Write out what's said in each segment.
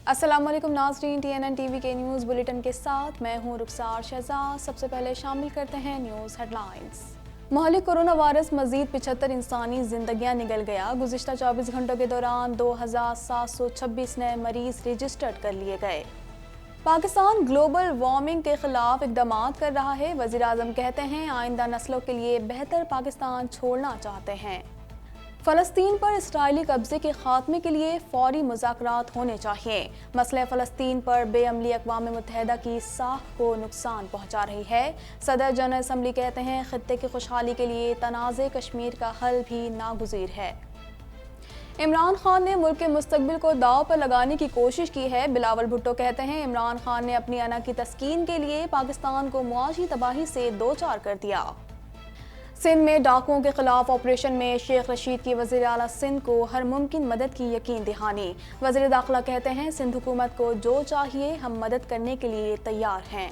السلام علیکم ناظرین، TNN ٹی وی کے نیوز بلیٹن کے ساتھ میں ہوں رخسار شہزاد۔ سب سے پہلے شامل کرتے ہیں نیوز ہیڈ لائنز۔ مہلک کورونا وائرس مزید 75 انسانی زندگیاں نگل گیا۔ گزشتہ 24 گھنٹوں کے دوران 2726 نئے مریض رجسٹرڈ کر لیے گئے۔ پاکستان گلوبل وارمنگ کے خلاف اقدامات کر رہا ہے۔ وزیر اعظم کہتے ہیں آئندہ نسلوں کے لیے بہتر پاکستان چھوڑنا چاہتے ہیں۔ فلسطین پر اسرائیلی قبضے کے خاتمے کے لیے فوری مذاکرات ہونے چاہیے۔ مسئلہ فلسطین پر بے عملی اقوام متحدہ کی ساکھ کو نقصان پہنچا رہی ہے۔ صدر جنرل اسمبلی کہتے ہیں خطے کی خوشحالی کے لیے تنازع کشمیر کا حل بھی ناگزیر ہے۔ عمران خان نے ملک کے مستقبل کو داؤ پر لگانے کی کوشش کی ہے۔ بلاول بھٹو کہتے ہیں عمران خان نے اپنی انا کی تسکین کے لیے پاکستان کو معاشی تباہی سے دوچار کر دیا۔ سندھ میں ڈاکوؤں کے خلاف آپریشن میں شیخ رشید کی وزیر اعلیٰ سندھ کو ہر ممکن مدد کی یقین دہانی۔ وزیر داخلہ کہتے ہیں سندھ حکومت کو جو چاہیے ہم مدد کرنے کے لیے تیار ہیں۔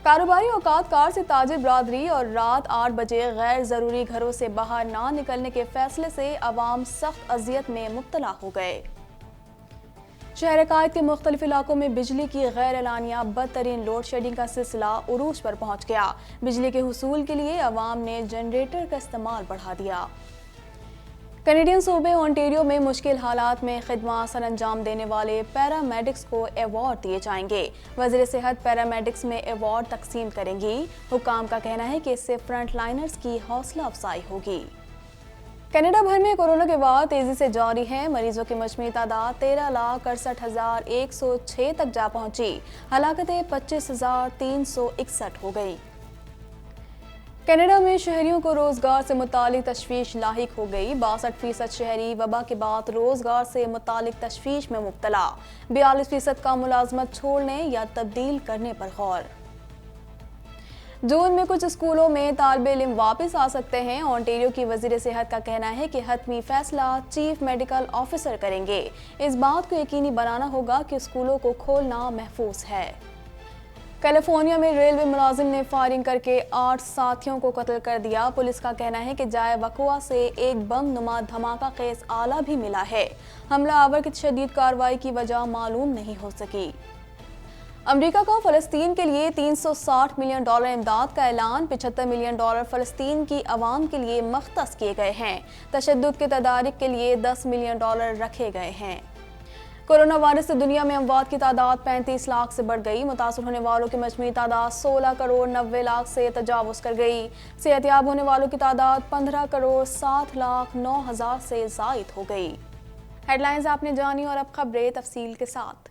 کاروباری اوقات کار سے تاجر برادری اور رات 8 بجے غیر ضروری گھروں سے باہر نہ نکلنے کے فیصلے سے عوام سخت اذیت میں مبتلا ہو گئے۔ شہر قائد کے مختلف علاقوں میں بجلی کی غیر اعلانیہ بدترین لوڈ شیڈنگ کا سلسلہ عروج پر پہنچ گیا۔ بجلی کے حصول کے لیے عوام نے جنریٹر کا استعمال بڑھا دیا۔ کینیڈین صوبے اونٹیریو میں مشکل حالات میں خدمات سر انجام دینے والے پیرامیڈکس کو ایوارڈ دیے جائیں گے۔ وزیر صحت پیرامیڈکس میں ایوارڈ تقسیم کریں گی۔ حکام کا کہنا ہے کہ اس سے فرنٹ لائنرز کی حوصلہ افزائی ہوگی۔ کینیڈا بھر میں کورونا کے وار تیزی سے جاری ہیں۔ مریضوں کی مجموعی تعداد 13,68,106 تک جا پہنچی۔ ہلاکتیں 25,361 ہو گئی۔ کینیڈا میں شہریوں کو روزگار سے متعلق تشویش لاحق ہو گئی۔ 62% شہری وبا کے بعد روزگار سے متعلق تشویش میں مبتلا۔ 42% کا ملازمت چھوڑنے یا تبدیل کرنے پر غور۔ جون میں کچھ اسکولوں میں طالب علم واپس آ سکتے ہیں۔ اونٹیریو کی وزیر صحت کا کہنا ہے کہ حتمی فیصلہ چیف میڈیکل آفیسر کریں گے۔ اس بات کو یقینی بنانا ہوگا کہ اسکولوں کو کھولنا محفوظ ہے۔ کیلیفورنیا میں ریلوے ملازم نے فائرنگ کر کے 8 ساتھیوں کو قتل کر دیا۔ پولیس کا کہنا ہے کہ جائے وقوع سے ایک بم نما دھماکہ خیز آلہ بھی ملا ہے۔ حملہ آور کی شدید کارروائی کی وجہ معلوم نہیں ہو سکی۔ امریکہ کا فلسطین کے لیے $360 ملین امداد کا اعلان۔ $75 ملین فلسطین کی عوام کے لیے مختص کیے گئے ہیں۔ تشدد کے تدارک کے لیے $10 ملین رکھے گئے ہیں۔ کورونا وائرس سے دنیا میں اموات کی تعداد 35 لاکھ سے بڑھ گئی۔ متاثر ہونے والوں کی مجموعی تعداد 16,90,00,000 سے تجاوز کر گئی۔ صحت یاب ہونے والوں کی تعداد 15,60,09,000 سے زائد ہو گئی۔ ہیڈ لائنز آپ نے جانی اور اب خبریں تفصیل کے ساتھ۔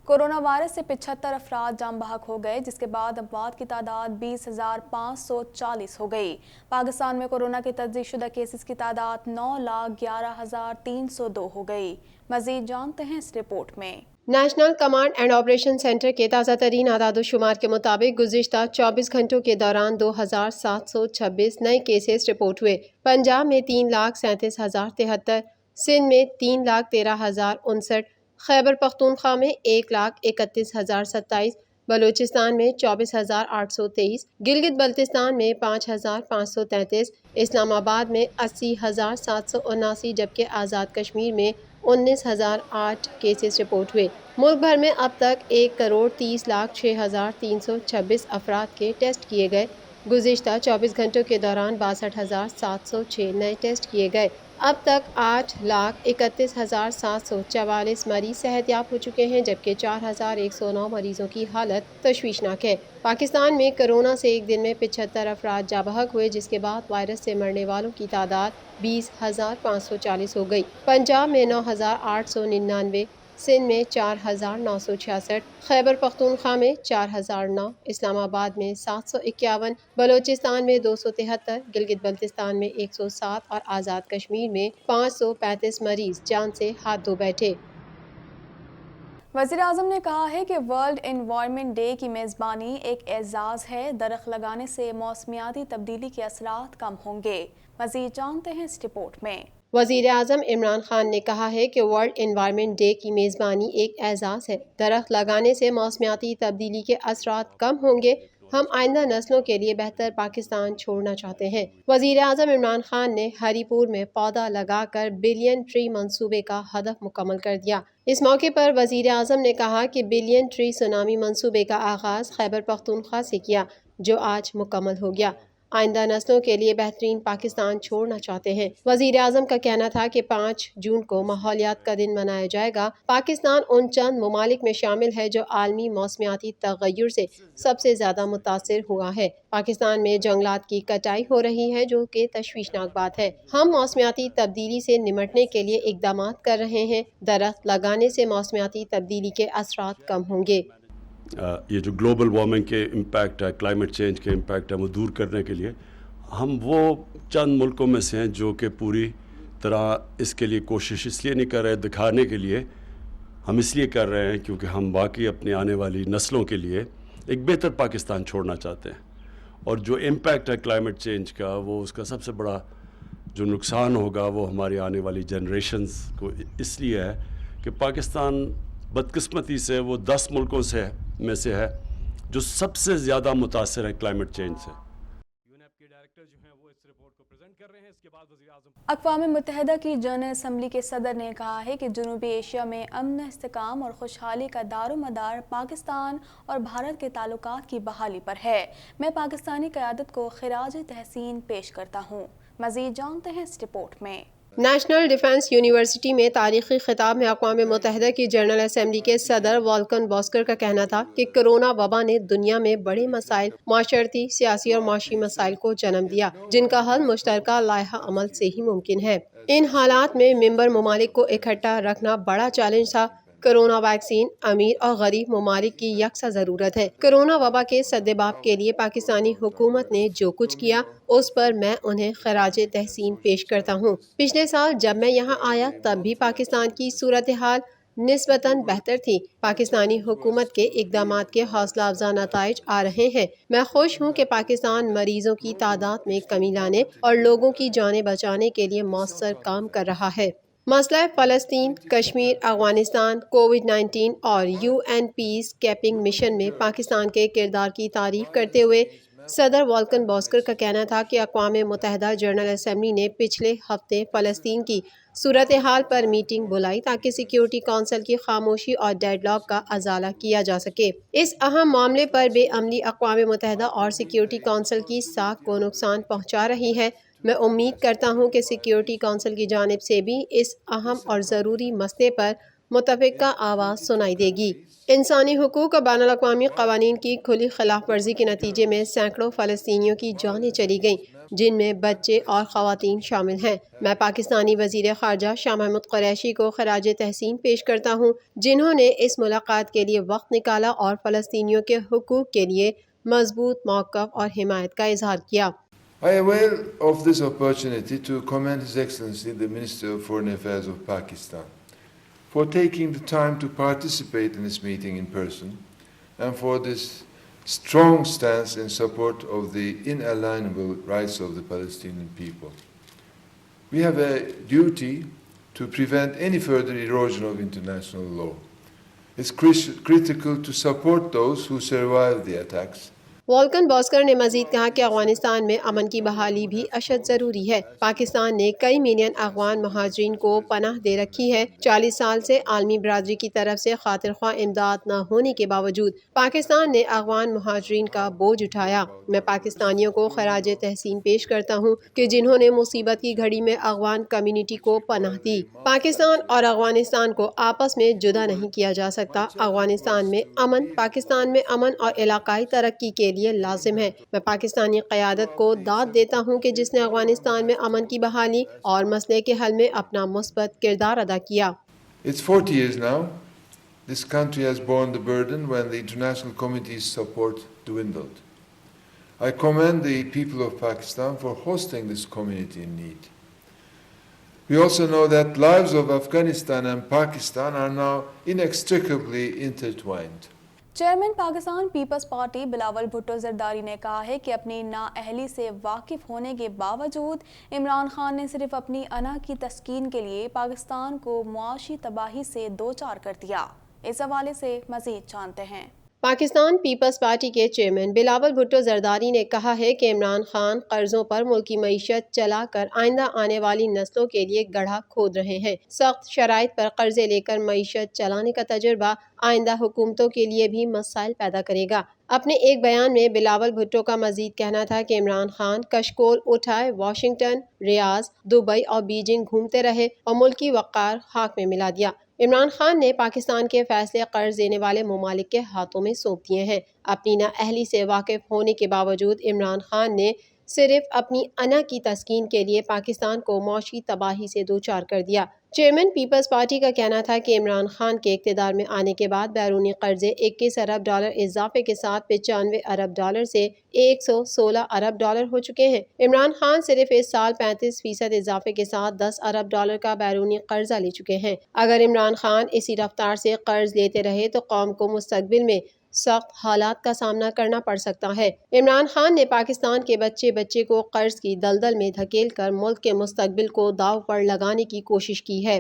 کورونا وائرس سے 75 افراد جاں بحق ہو گئے، جس کے بعد اموات کی تعداد 20,540 ہو گئی۔ پاکستان میں کورونا کے تجدید شدہ کیسز کی تعداد 9,11,302 ہو گئی۔ مزید جانتے ہیں اس رپورٹ میں۔ National command and operation centre کے تازہ ترین اعداد و شمار کے مطابق گزشتہ 24 گھنٹوں کے دوران 2,726 نئے کیسز رپورٹ ہوئے۔ پنجاب میں 3,37,073، سندھ میں 3,13,059، خیبر پختونخوا میں 1,31,027، بلوچستان میں 24,823، گلگت بلتستان میں 5,533، اسلام آباد میں 80,779، جبکہ آزاد کشمیر میں 19,008 کیسز رپورٹ ہوئے۔ ملک بھر میں اب تک 1,30,06,326 افراد کے ٹیسٹ کیے گئے۔ گزشتہ 24 گھنٹوں کے دوران 62,706 نئے ٹیسٹ کیے گئے۔ اب تک 8,31,744 مریض صحت یاب ہو چکے ہیں، جبکہ 4,109 مریضوں کی حالت تشویشناک ہے۔ پاکستان میں کرونا سے ایک دن میں 75 افراد جاں بحق ہوئے، جس کے بعد وائرس سے مرنے والوں کی تعداد 20,540 ہو گئی۔ پنجاب میں 9,899، سندھ میں 4,966، خیبر پختونخوا میں 4,009، اسلام آباد میں 751، بلوچستان میں 273، گلگت بلتستان میں 107 اور آزاد کشمیر میں 535 مریض جان سے ہاتھ دھو بیٹھے۔ وزیر اعظم نے کہا ہے کہ ورلڈ انوائرمنٹ ڈے کی میزبانی ایک اعزاز ہے۔ درخت لگانے سے موسمیاتی تبدیلی کے اثرات کم ہوں گے۔ مزید جانتے ہیں اس رپورٹ میں۔ وزیر اعظم عمران خان نے کہا ہے کہ ورلڈ انوائرمنٹ ڈے کی میزبانی ایک اعزاز ہے۔ درخت لگانے سے موسمیاتی تبدیلی کے اثرات کم ہوں گے۔ ہم آئندہ نسلوں کے لیے بہتر پاکستان چھوڑنا چاہتے ہیں۔ وزیر اعظم عمران خان نے ہری پور میں پودا لگا کر بلین ٹری منصوبے کا ہدف مکمل کر دیا۔ اس موقع پر وزیر اعظم نے کہا کہ بلین ٹری سونامی منصوبے کا آغاز خیبر پختونخوا سے کیا، جو آج مکمل ہو گیا۔ آئندہ نسلوں کے لیے بہترین پاکستان چھوڑنا چاہتے ہیں۔ وزیر اعظم کا کہنا تھا کہ 5 جون کو ماحولیات کا دن منایا جائے گا۔ پاکستان ان چند ممالک میں شامل ہے جو عالمی موسمیاتی تغیر سے سب سے زیادہ متاثر ہوا ہے۔ پاکستان میں جنگلات کی کٹائی ہو رہی ہے، جو کہ تشویشناک بات ہے۔ ہم موسمیاتی تبدیلی سے نمٹنے کے لیے اقدامات کر رہے ہیں۔ درخت لگانے سے موسمیاتی تبدیلی کے اثرات کم ہوں گے۔ یہ جو گلوبل وارمنگ کے امپیکٹ ہے، کلائمیٹ چینج کے امپیکٹ ہے، وہ دور کرنے کے لیے ہم وہ چند ملکوں میں سے ہیں جو کہ پوری طرح اس کے لیے کوشش اس لیے نہیں کر رہے دکھانے کے لیے، ہم اس لیے کر رہے ہیں کیونکہ ہم باقی اپنی آنے والی نسلوں کے لیے ایک بہتر پاکستان چھوڑنا چاہتے ہیں۔ اور جو امپیکٹ ہے کلائمیٹ چینج کا، وہ اس کا سب سے بڑا جو نقصان ہوگا وہ ہماری آنے والی جنریشنز کو اس لیے ہے کہ پاکستان بدقسمتی سے وہ 10 ملکوں میں سے ہے جو سب سے زیادہ متاثر ہے کلائمیٹ چینج سے۔ اقوام متحدہ کی جنرل اسمبلی کے صدر نے کہا ہے کہ جنوبی ایشیا میں امن، استحکام اور خوشحالی کا دار و مدار پاکستان اور بھارت کے تعلقات کی بحالی پر ہے۔ میں پاکستانی قیادت کو خراج تحسین پیش کرتا ہوں۔ مزید جانتے ہیں اس رپورٹ میں۔ نیشنل ڈیفنس یونیورسٹی میں تاریخی خطاب میں اقوام متحدہ کی جنرل اسمبلی کے صدر والکن باسکر کا کہنا تھا کہ کرونا وبا نے دنیا میں بڑے مسائل، معاشرتی، سیاسی اور معاشی مسائل کو جنم دیا، جن کا حل مشترکہ لائحہ عمل سے ہی ممکن ہے۔ ان حالات میں ممبر ممالک کو اکٹھا رکھنا بڑا چیلنج تھا۔ کرونا ویکسین امیر اور غریب ممالک کی یکساں ضرورت ہے۔ کرونا وبا کے سدباب کے لیے پاکستانی حکومت نے جو کچھ کیا، اس پر میں انہیں خراج تحسین پیش کرتا ہوں۔ پچھلے سال جب میں یہاں آیا تب بھی پاکستان کی صورتحال نسبتاً بہتر تھی۔ پاکستانی حکومت کے اقدامات کے حوصلہ افزا نتائج آ رہے ہیں۔ میں خوش ہوں کہ پاکستان مریضوں کی تعداد میں کمی لانے اور لوگوں کی جانیں بچانے کے لیے مؤثر کام کر رہا ہے۔ مسئلہ فلسطین، کشمیر، افغانستان، کووڈ-19 اور UN پیس کیپنگ مشن میں پاکستان کے کردار کی تعریف کرتے ہوئے صدر والکن باسکر کا کہنا تھا کہ اقوام متحدہ جنرل اسمبلی نے پچھلے ہفتے فلسطین کی صورتحال پر میٹنگ بلائی تاکہ سیکیورٹی کونسل کی خاموشی اور ڈیڈ لاک کا ازالہ کیا جا سکے۔ اس اہم معاملے پر بے عملی اقوام متحدہ اور سیکیورٹی کونسل کی ساکھ کو نقصان پہنچا رہی ہے۔ میں امید کرتا ہوں کہ سیکیورٹی کونسل کی جانب سے بھی اس اہم اور ضروری مسئلے پر متفقہ آواز سنائی دے گی۔ انسانی حقوق اور بین الاقوامی قوانین کی کھلی خلاف ورزی کے نتیجے میں سینکڑوں فلسطینیوں کی جانیں چلی گئیں، جن میں بچے اور خواتین شامل ہیں۔ میں پاکستانی وزیر خارجہ شاہ محمود قریشی کو خراج تحسین پیش کرتا ہوں، جنہوں نے اس ملاقات کے لیے وقت نکالا اور فلسطینیوں کے حقوق کے لیے مضبوط موقف اور حمایت کا اظہار کیا۔ I avail of this opportunity to commend His Excellency the Minister of Foreign Affairs of Pakistan for taking the time to participate in this meeting in person and for this strong stance in support of the inalienable rights of the Palestinian people. We have a duty to prevent any further erosion of international law. It's critical to support those who survived the attacks والکن باسکر نے مزید کہا کہ افغانستان میں امن کی بحالی بھی اشد ضروری ہے۔ پاکستان نے کئی ملین افغان مہاجرین کو پناہ دے رکھی ہے۔ 40 سال سے عالمی برادری کی طرف سے خاطر خواہ امداد نہ ہونے کے باوجود پاکستان نے افغان مہاجرین کا بوجھ اٹھایا۔ میں پاکستانیوں کو خراج تحسین پیش کرتا ہوں کہ جنہوں نے مصیبت کی گھڑی میں افغان کمیونٹی کو پناہ دی۔ پاکستان اور افغانستان کو آپس میں جدا نہیں کیا جا سکتا۔ افغانستان میں امن پاکستان میں امن اور علاقائی ترقی کے لیے لازم ہے۔ میں پاکستانی قیادت کو داد دیتا ہوں کہ جس نے افغانستان میں امن کی بحالی اور مسئلے کے حل میں اپنا مثبت کردار ادا کیا۔ It's 40 years now. This country has borne the burden when the international community's support dwindled. I commend the people of Pakistan for hosting this community in need. We also know that lives of Afghanistan and Pakistan are now inextricably intertwined. Chairman Pakistan Peoples Party Bilawal Bhutto Zardari نے کہا ہے کہ اپنی نااہلی سے واقف ہونے کے باوجود عمران خان نے صرف اپنی انا کی تسکین کے لیے پاکستان کو معاشی تباہی سے دوچار کر دیا۔ اس حوالے سے مزید جانتے ہیں۔ پاکستان پیپلز پارٹی کے چیئرمین بلاول بھٹو زرداری نے کہا ہے کہ عمران خان قرضوں پر ملکی معیشت چلا کر آئندہ آنے والی نسلوں کے لیے گڑھا کھود رہے ہیں۔ سخت شرائط پر قرضے لے کر معیشت چلانے کا تجربہ آئندہ حکومتوں کے لیے بھی مسائل پیدا کرے گا۔ اپنے ایک بیان میں بلاول بھٹو کا مزید کہنا تھا کہ عمران خان کشکول اٹھائے واشنگٹن، ریاض، دبئی اور بیجنگ گھومتے رہے اور ملکی وقار خاک میں ملا دیا۔ عمران خان نے پاکستان کے فیصلے قرض دینے والے ممالک کے ہاتھوں میں سونپ دیے ہیں۔ اپنی نااہلی سے واقف ہونے کے باوجود عمران خان نے صرف اپنی انا کی تسکین کے لیے پاکستان کو معاشی تباہی سے دوچار کر دیا۔ چیئرمین پیپلز پارٹی کا کہنا تھا کہ عمران خان کے اقتدار میں آنے کے بعد بیرونی قرضے 21 ارب ڈالر اضافے کے ساتھ 95 ارب ڈالر سے 116 ارب ڈالر ہو چکے ہیں۔ عمران خان صرف اس سال 35% اضافے کے ساتھ 10 ارب ڈالر کا بیرونی قرضہ لے چکے ہیں۔ اگر عمران خان اسی رفتار سے قرض لیتے رہے تو قوم کو مستقبل میں سخت حالات کا سامنا کرنا پڑ سکتا ہے۔ عمران خان نے پاکستان کے بچے بچے کو قرض کی دلدل میں دھکیل کر ملک کے مستقبل کو داؤ پر لگانے کی کوشش کی ہے۔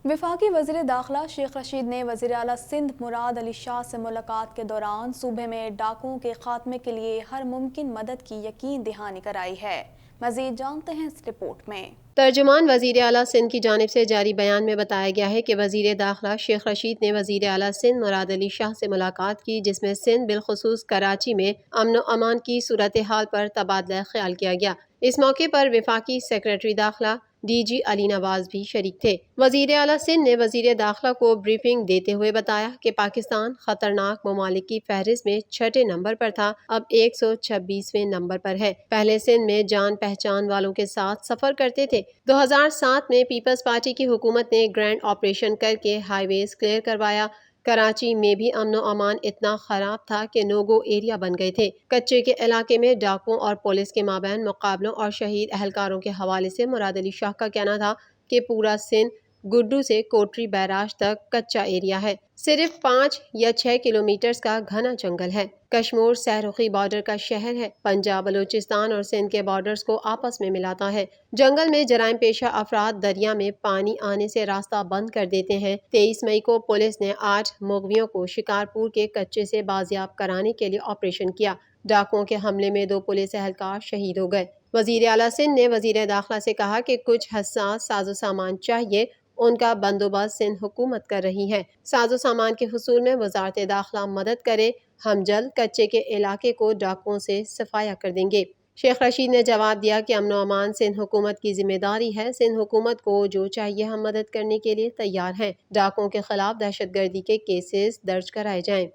وفاقی وزیر داخلہ شیخ رشید نے وزیر اعلیٰ سندھ مراد علی شاہ سے ملاقات کے دوران صوبے میں ڈاکوؤں کے خاتمے کے لیے ہر ممکن مدد کی یقین دہانی کرائی ہے۔ مزید جانتے ہیں اس رپورٹ میں۔ ترجمان وزیر اعلیٰ سندھ کی جانب سے جاری بیان میں بتایا گیا ہے کہ وزیر داخلہ شیخ رشید نے وزیر اعلیٰ سندھ مراد علی شاہ سے ملاقات کی، جس میں سندھ بالخصوص کراچی میں امن و امان کی صورتحال پر تبادلہ خیال کیا گیا۔ اس موقع پر وفاقی سیکرٹری داخلہ ڈی جی علی نواز بھی شریک تھے۔ وزیر اعلیٰ سندھ نے وزیر داخلہ کو بریفنگ دیتے ہوئے بتایا کہ پاکستان خطرناک ممالک کی فہرست میں 6 نمبر پر تھا، اب 126ویں نمبر پر ہے۔ پہلے سندھ میں جان پہچان والوں کے ساتھ سفر کرتے تھے۔ 2007 میں پیپلز پارٹی کی حکومت نے گرینڈ آپریشن کر کے ہائی ویز کلیئر کروایا۔ کراچی میں بھی امن و امان اتنا خراب تھا کہ نو گو ایریا بن گئے تھے۔ کچے کے علاقے میں ڈاکوؤں اور پولیس کے مابین مقابلوں اور شہید اہلکاروں کے حوالے سے مراد علی شاہ کا کہنا تھا کہ پورا سندھ گڈو سے کوٹری بیراج تک کچا ایریا ہے، صرف 5 یا 6 کلومیٹرز کا گھنا جنگل ہے۔ کشمیر سہرخی بارڈر کا شہر ہے، پنجاب بلوچستان اور سندھ کے بارڈرز کو آپس میں ملاتا ہے۔ جنگل میں جرائم پیشہ افراد دریا میں پانی آنے سے راستہ بند کر دیتے ہیں۔ 23 مئی کو پولیس نے 8 مغویوں کو شکارپور کے کچے سے بازیاب کرانے کے لیے آپریشن کیا۔ ڈاکوؤں کے حملے میں 2 پولیس اہلکار شہید ہو گئے۔ وزیر اعلیٰ سندھ نے وزیر داخلہ سے کہا کہ کچھ حساس ساز و سامان چاہیے، ان کا بندوبست سندھ حکومت کر رہی ہے۔ ساز و سامان کے حصول میں وزارت داخلہ مدد کرے، ہم جلد کچے کے علاقے کو ڈاکوؤں سے صفایا کر دیں گے۔ شیخ رشید نے جواب دیا کہ امن و امان سندھ حکومت کی ذمہ داری ہے، سندھ حکومت کو جو چاہیے ہم مدد کرنے کے لیے تیار ہیں۔ ڈاکوؤں کے خلاف دہشت گردی کے کیسز درج کرائے جائیں۔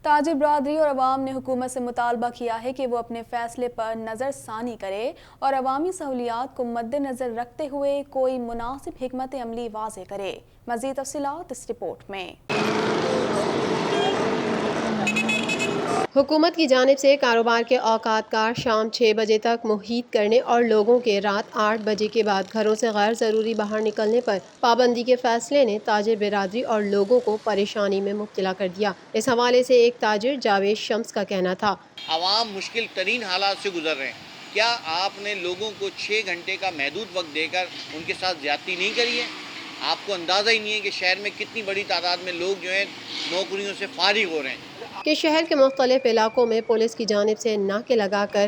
تاجر برادری اور عوام نے حکومت سے مطالبہ کیا ہے کہ وہ اپنے فیصلے پر نظر ثانی کرے اور عوامی سہولیات کو مد نظر رکھتے ہوئے کوئی مناسب حکمت عملی واضح کرے۔ مزید تفصیلات اس رپورٹ میں۔ حکومت کی جانب سے کاروبار کے اوقات کا شام 6 بجے تک محیط کرنے اور لوگوں کے رات 8 بجے کے بعد گھروں سے غیر ضروری باہر نکلنے پر پابندی کے فیصلے نے تاجر برادری اور لوگوں کو پریشانی میں مبتلا کر دیا۔ اس حوالے سے ایک تاجر جاوید شمس کا کہنا تھا، عوام مشکل ترین حالات سے گزر رہے ہیں، کیا آپ نے لوگوں کو 6 گھنٹے کا محدود وقت دے کر ان کے ساتھ زیادتی نہیں کری ہے؟ آپ کو اندازہ ہی نہیں ہے کہ شہر میں کتنی بڑی تعداد میں لوگ جو ہیں نوکریوں سے فارغ ہو رہے ہیں. کہ شہر کے مختلف علاقوں میں پولیس کی جانب سے ناکے لگا کر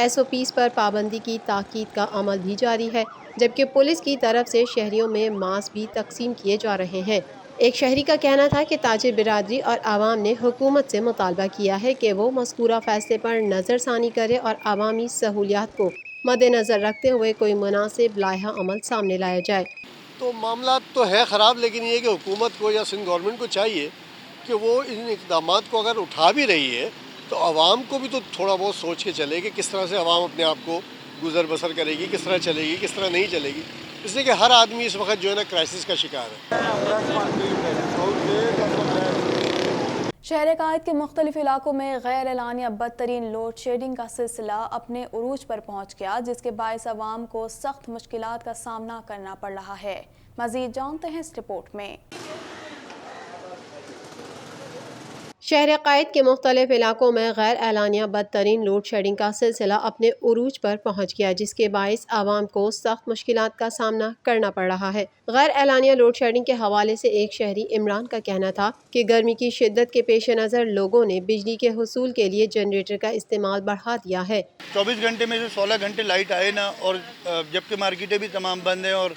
SOPs پر پابندی کی تاکید کا عمل بھی جاری ہے، جبکہ پولیس کی طرف سے شہریوں میں ماسک بھی تقسیم کیے جا رہے ہیں۔ ایک شہری کا کہنا تھا کہ تاجر برادری اور عوام نے حکومت سے مطالبہ کیا ہے کہ وہ مذکورہ فیصلے پر نظر ثانی کرے اور عوامی سہولیات کو مد نظر رکھتے ہوئے کوئی مناسب لائحہ عمل سامنے لایا جائے۔ تو معاملات تو ہے خراب، لیکن یہ کہ حکومت کو یا سندھ گورنمنٹ کو چاہیے کہ وہ ان اقدامات کو اگر اٹھا بھی رہی ہے تو عوام کو بھی تو تھوڑا بہت سوچ کے چلے کہ کس طرح سے عوام اپنے آپ کو گزر بسر کرے گی، کس طرح چلے گی، کس طرح نہیں چلے گی، اس لیے کہ ہر آدمی اس وقت جو ہے نا کرائسس کا شکار ہے۔ شہر قائد کے مختلف علاقوں میں غیر اعلانیہ بدترین لوڈ شیڈنگ کا سلسلہ اپنے عروج پر پہنچ گیا، جس کے باعث عوام کو سخت مشکلات کا سامنا کرنا پڑ رہا ہے۔ مزید جانتے ہیں اس رپورٹ میں۔ شہر قائد کے مختلف علاقوں میں غیر اعلانیہ بدترین لوڈ شیڈنگ کا سلسلہ اپنے عروج پر پہنچ گیا، جس کے باعث عوام کو سخت مشکلات کا سامنا کرنا پڑ رہا ہے۔ غیر اعلانیہ لوڈ شیڈنگ کے حوالے سے ایک شہری عمران کا کہنا تھا کہ گرمی کی شدت کے پیش نظر لوگوں نے بجلی کے حصول کے لیے جنریٹر کا استعمال بڑھا دیا ہے۔ 24 گھنٹے میں سے 16 گھنٹے لائٹ آئے نا، اور جبکہ مارکیٹیں بھی تمام بند ہیں اور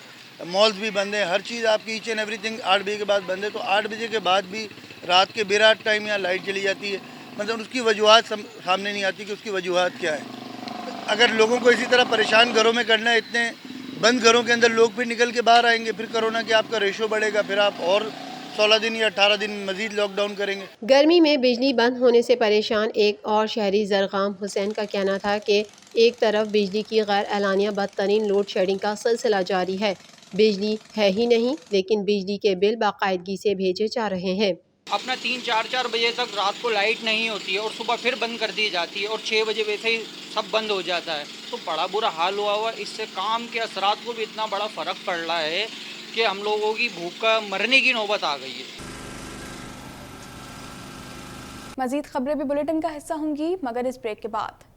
مالز بھی بند ہیں، ہر چیز آپ کی ایچ اینڈ ایوری تھنگ 8 بجے کے بعد بند ہے، تو 8 بجے کے بعد بھی رات کے بیرات ٹائم یہاں لائٹ چلی جاتی ہے۔ مطلب اس کی وجوہات سامنے نہیں آتی کہ اس کی وجوہات کیا ہے۔ اگر لوگوں کو اسی طرح پریشان گھروں میں کرنا ہے، اتنے بند گھروں کے اندر لوگ پھر نکل کے باہر آئیں گے، پھر کرونا کے آپ کا ریشو بڑھے گا، پھر آپ اور 16 دن یا 18 دن مزید لاک ڈاؤن کریں گے۔ گرمی میں بجلی بند ہونے سے پریشان ایک اور شہری زرغام حسین کا کہنا تھا کہ ایک طرف بجلی کی غیر اعلانیہ بدترین لوڈ شیڈنگ کا سلسلہ جاری ہے، بجلی ہے ہی نہیں، لیکن بجلی کے بل باقاعدگی سے بھیجے جا رہے ہیں۔ اپنا 3-4 بجے تک رات کو لائٹ نہیں ہوتی ہے اور صبح پھر بند کر دی جاتی ہے، اور 6 بجے ویسے ہی سب بند ہو جاتا ہے، تو بڑا برا حال ہوا۔ اس سے کام کے اثرات کو بھی اتنا بڑا فرق پڑ رہا ہے کہ ہم لوگوں کی بھوک کا مرنے کی نوبت آ گئی ہے۔ مزید خبریں بھی بلیٹن کا حصہ ہوں گی، مگر اس بریک کے بعد۔